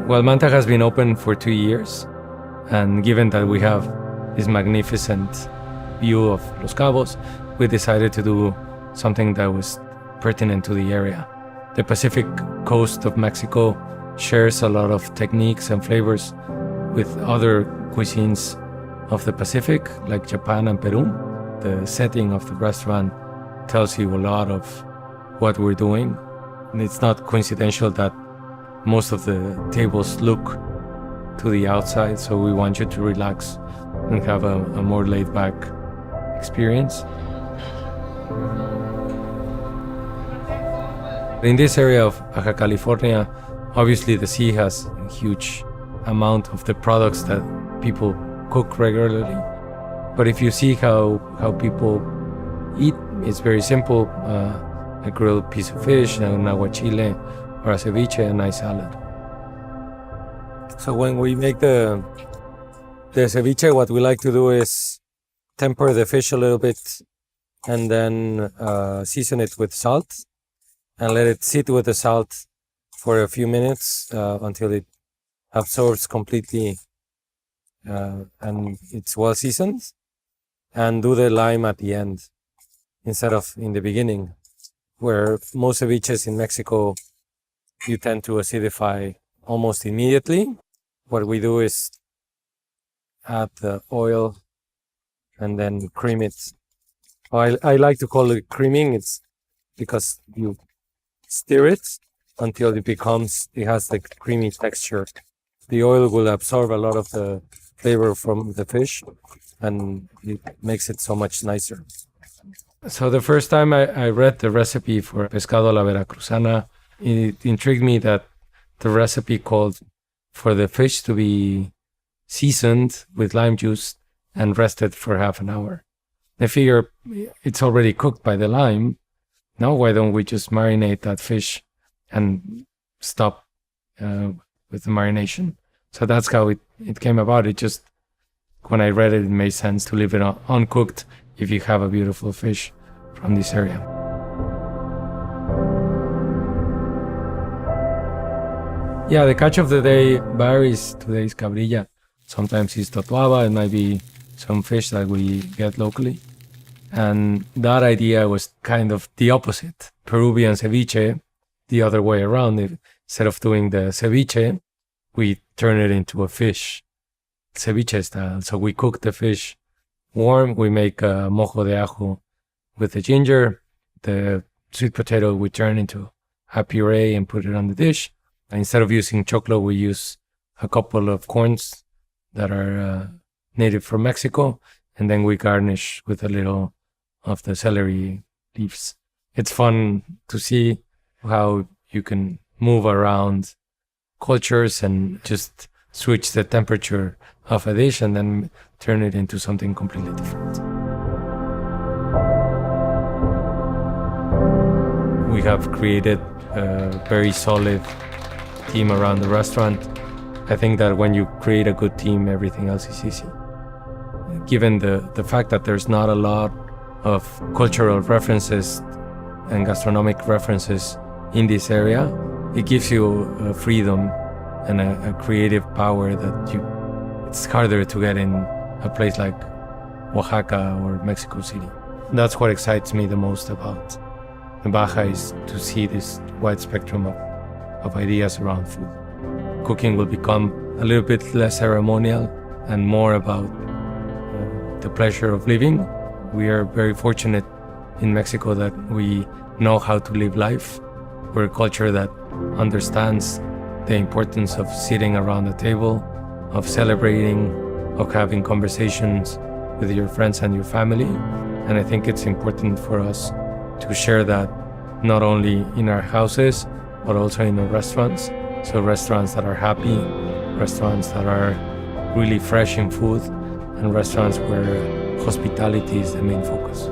Well, Manta has been open for 2 years, and given that we have this magnificent view of Los Cabos, we decided to do something that was pertinent to the area. The Pacific coast of Mexico shares a lot of techniques and flavors with other cuisines of the Pacific, like Japan and Peru. The setting of the restaurant tells you a lot of what we're doing. And it's not coincidental that most of the tables look to the outside, so we want you to relax and have a more laid-back experience. In this area of Baja California, obviously the sea has a huge amount of the products that people cook regularly. But if you see how people eat, it's very simple. A grilled piece of fish, an aguachile, or a ceviche, a nice salad. So when we make the ceviche, what we like to do is temper the fish a little bit and then season it with salt and let it sit with the salt for a few minutes until it absorbs completely and it's well seasoned, and do the lime at the end instead of in the beginning, where most ceviches in Mexico you tend to acidify almost immediately. What we do is add the oil and then cream it. I like to call it creaming. It's because you stir it until it has the creamy texture. The oil will absorb a lot of the flavor from the fish and it makes it so much nicer. So the first time I read the recipe for pescado a la veracruzana, it intrigued me that the recipe called for the fish to be seasoned with lime juice and rested for half an hour. I figure it's already cooked by the lime. Now why don't we just marinate that fish and stop with the marination? So that's how it came about. It just, when I read it, it made sense to leave it uncooked if you have a beautiful fish from this area. Yeah, the catch of the day varies. Today is cabrilla. Sometimes it's totuaba. It might be some fish that we get locally. And that idea was kind of the opposite. Peruvian ceviche, the other way around. Instead of doing the ceviche, we turn it into a fish, ceviche style. So we cook the fish warm. We make a mojo de ajo with the ginger. The sweet potato we turn into a puree and put it on the dish. And instead of using choclo, we use a couple of corns that are native from Mexico. And then we garnish with a little of the celery leaves. It's fun to see how you can move around cultures and just switch the temperature of a dish and then turn it into something completely different. We have created a very solid team around the restaurant. I think that when you create a good team, everything else is easy. Given the fact that there's not a lot of cultural references and gastronomic references in this area, it gives you a freedom and a creative power that it's harder to get in a place like Oaxaca or Mexico City. That's what excites me the most about the Baja, is to see this wide spectrum of ideas around food. Cooking will become a little bit less ceremonial and more about the pleasure of living. We are very fortunate in Mexico that we know how to live life. We're a culture that understands the importance of sitting around the table, of celebrating, of having conversations with your friends and your family. And I think it's important for us to share that not only in our houses, but also in our restaurants. So restaurants that are happy, restaurants that are really fresh in food, and restaurants where hospitality is the main focus.